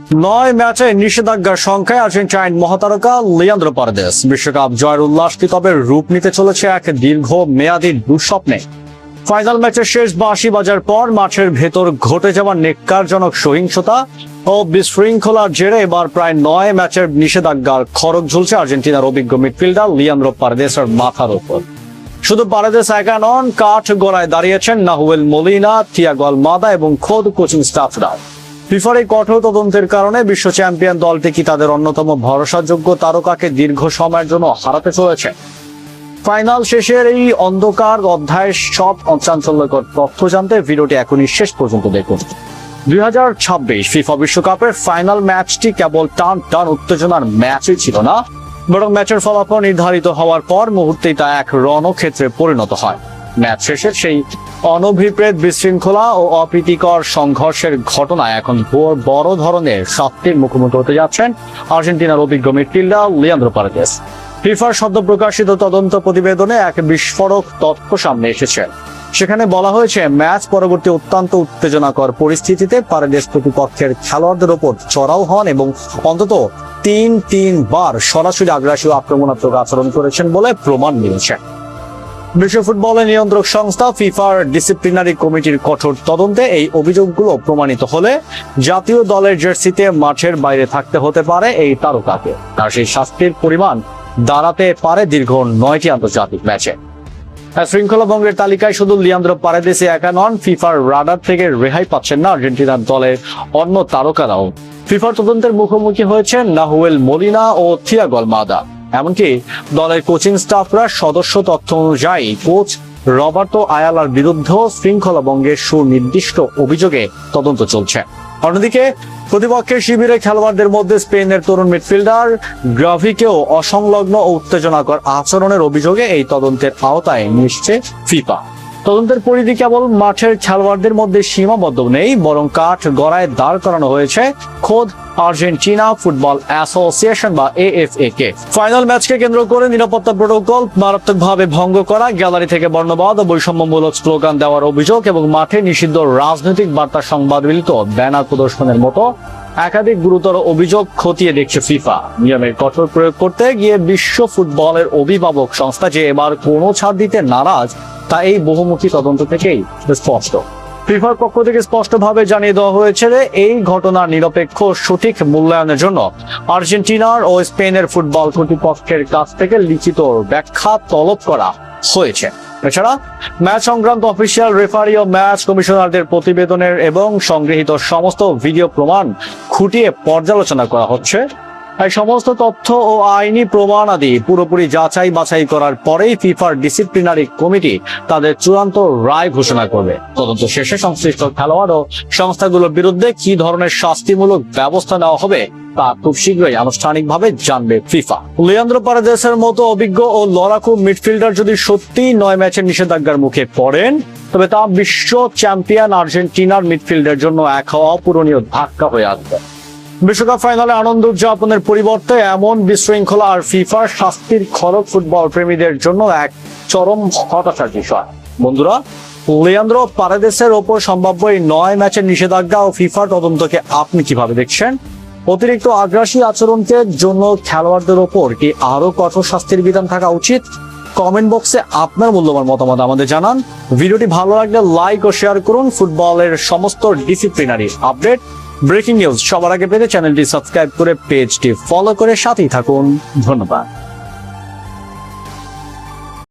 9 ম্যাচে নিষেধাজ্ঞার সংখ্যায় আর্জেন্টাইন মহাতারকা লিয়ান্দ্রো পারেদেস বিশ্বকাপ জয়ের উল্লাস কি তবে রূপ নিতে চলেছে এক দীর্ঘ মেয়াদী দুঃস্বপ্নে। ফাইনাল ম্যাচের শেষ বাঁশি বাজার পর মাঠের ভেতর ঘটে যাওয়া নেক্কারজনক সহিংসতা ও বিশৃঙ্খলার জেরে এবার প্রায় 9 ম্যাচের নিষেধাজ্ঞার খড়গ ঝুলছে আর্জেন্টিনার অভিজ্ঞ মিডফিল্ডার লিয়ান্দ্রো পারেদেসের মাথার উপর। শুধু পারেদেস একা নন, কাঠ গড়ায় দাঁড়িয়েছেন নাহুয়েল মোলিনা, থিয়াগো আলমাদা এবং খোদ কোচিং স্টাফরা। ফিফার এই কঠোর তদন্তের কারণে বিশ্ব চ্যাম্পিয়ন দলটি কি তাদের অন্যতম ভরসাযোগ্য তারকাকে দীর্ঘ সময়ের জন্য হারাতে চলেছে? ফাইনাল শেষের এই অন্ধকার অধ্যায়ের সব চাঞ্চল্যকর তথ্য জানতে ভিডিওটি এখনই শেষ পর্যন্ত দেখুন। 2026 ফিফা বিশ্বকাপের ফাইনাল ম্যাচটি কেবল টান উত্তেজনার ম্যাচই ছিল না, বরং ম্যাচের ফলাফল নির্ধারিত হওয়ার পর মুহূর্তেই তা এক রণক্ষেত্রে পরিণত হয়। ম্যাচ শেষের সেই অনভিপ্রেত বিশৃঙ্খলা ও অপ্রীতিকর সংঘর্ষের ঘটনায় এখন বড় ধরনের শাস্তির মুখোমুখি হতে যাচ্ছেন আর্জেন্টিনার অভিজ্ঞ মিডফিল্ডার লিয়ান্দ্রো পারেদেস। ফিফার সদ্য প্রকাশিত তদন্ত প্রতিবেদনে এক বিস্ফোরক তথ্য সামনে এসেছে। সেখানে বলা হয়েছে, ম্যাচ পরবর্তী অত্যন্ত উত্তেজনাকর পরিস্থিতিতে পারেদেস প্রতিপক্ষের খেলোয়াড়দের ওপর চড়াও হন এবং অন্তত তিনবার সরাসরি আগ্রাসী ও আক্রমণাত্মক আচরণ করেছেন বলে প্রমাণ মিলেছে। বিশ্ব ফুটবলের নিয়ন্ত্রক সংস্থা ফিফার ডিসিপ্লিনারি কমিটির কঠোর তদন্তে এই অভিযোগগুলো প্রমাণিত হলে জাতীয় দলের জার্সিতে মাঠের বাইরে থাকতে হতে পারে এই তারকাকে। আর সেই শাস্তির পরিমাণ দাঁড়াতে পারে দীর্ঘ 9টি আন্তর্জাতিক ম্যাচে। শৃঙ্খলা ভঙ্গের তালিকায় শুধু লিয়ান্দ্রো পারেদেস একা নন, ফিফার রাডার থেকে রেহাই পাচ্ছেন না আর্জেন্টিনার দলের অন্য তারকারাও। ফিফার তদন্তের মুখোমুখি হয়েছেন নাহুয়েল মোলিনা ও থিয়াগো আলমাদা। এমনকি দলের কোচিং স্টাফরা সদস্য তথ্য অনুযায়ী কোচ রবার্তো আয়ালার বিরুদ্ধেও শৃঙ্খলা ভঙ্গের সুনির্দিষ্ট অভিযোগে তদন্ত চলছে। অন্যদিকে প্রতিপক্ষের শিবিরে খেলোয়াড়দের মধ্যে স্পেনের তরুণ মিডফিল্ডার গ্রাভিকেও অসংলগ্ন ও উত্তেজনাকর আচরণের অভিযোগে এই তদন্তের আওতায় নিচ্ছে ফিফা। তদন্তের পরিধি কেবল মাঠের খেলোয়াড়দের মধ্যে সীমাবদ্ধ নেই, বরং কাঠ গড়ায় দাঁড় করানো হয়েছে খোদ আর্জেন্টিনা ফুটবল অ্যাসোসিয়েশন বা এএফএ কে। ফাইনাল ম্যাচকে কেন্দ্র করে নিরাপত্তা প্রোটোকল মারাত্মকভাবে ভঙ্গ করা, গ্যালারি থেকে বর্ণবাদ ও বৈষম্যমূলক স্লোগান দেওয়ার অভিযোগ এবং মাঠে নিষিদ্ধ রাজনৈতিক বার্তা সংবাদমিলিত ব্যানার প্রদর্শনের মতো একাধিক গুরুতর অভিযোগ খতিয়ে দেখছে ফিফা। নিয়মের কঠোর প্রয়োগ করতে গিয়ে বিশ্ব ফুটবলের অভিভাবক সংস্থা যে এবার কোনো ছাড় দিতে নারাজ তা এই বহুমুখী তদন্ত থেকেই স্পষ্ট। ফিফার পক্ষ থেকে স্পষ্টভাবে জানিয়ে দেওয়া হয়েছে যে এই ঘটনার নিরপেক্ষ সঠিক মূল্যায়নের জন্য আর্জেন্টিনার ও স্পেনের ফুটবল কর্তৃপক্ষের কাছ থেকে লিখিত ব্যাখ্যা তলব করা হয়েছে। এছাড়া ম্যাচ সংক্রান্ত অফিসিয়াল রেফারি ও ম্যাচ কমিশনারদের প্রতিবেদনের এবং সংগৃহীত সমস্ত ভিডিও প্রমাণ খুঁটিয়ে পর্যালোচনা করা হচ্ছে। এই সমস্ত তথ্য ও আইনি প্রমাণাদি পুরোপুরি যাচাই বাছাই করার পরেই ফিফার ডিসিপ্লিনারি কমিটি তাদের চূড়ান্ত রায় ঘোষণা করবে। তদন্ত শেষে সংশ্লিষ্ট খেলোয়াড় ও সংস্থাগুলোর বিরুদ্ধে কি ধরনের শাস্তিমূলক ব্যবস্থা নেওয়া হবে তা খুব শীঘ্রই আনুষ্ঠানিকভাবে জানবে ফিফা। লিয়ান্দ্রো পারেদেসের মতো অভিজ্ঞ ও লড়াকু মিডফিল্ডার যদি সত্যি 9 ম্যাচের নিষেধাজ্ঞার মুখে পড়েন, তবে তা বিশ্ব চ্যাম্পিয়ন আর্জেন্টিনার মিডফিল্ডের জন্য এক অপূরণীয় ধাক্কা হয়ে আসবে। বিশ্বকাপ ফাইনালে আনন্দ উদযাপনের পরিবর্তে এমন বিশৃঙ্খলা আর ফিফার শাস্তির খড়গ ফুটবল প্রেমীদের জন্য এক চরম হতাশার বিষয়। বন্ধুরা, লিয়ান্দ্রো পারেদেসের ওপর সম্ভাব্য এই 9 ম্যাচের নিষেধাজ্ঞা ও ফিফার তদন্তকে আপনি কিভাবে দেখছেন? অতিরিক্ত আগ্রাসী আচরণের জন্য খেলোয়াড়দের ওপর কি আরো কঠোর শাস্তির বিধান থাকা উচিত? কমেন্ট বক্সে আপনার মূল্যবান মতামত আমাদের জানান। ভিডিওটি ভালো লাগলে লাইক ও শেয়ার করুন। ফুটবলের সমস্ত ডিসিপ্লিনারি আপডেট, ব্রেকিং নিউজ সবার আগে পেতে চ্যানেলটি সাবস্ক্রাইব করে পেজটি ফলো করে সাথেই থাকুন। ধন্যবাদ।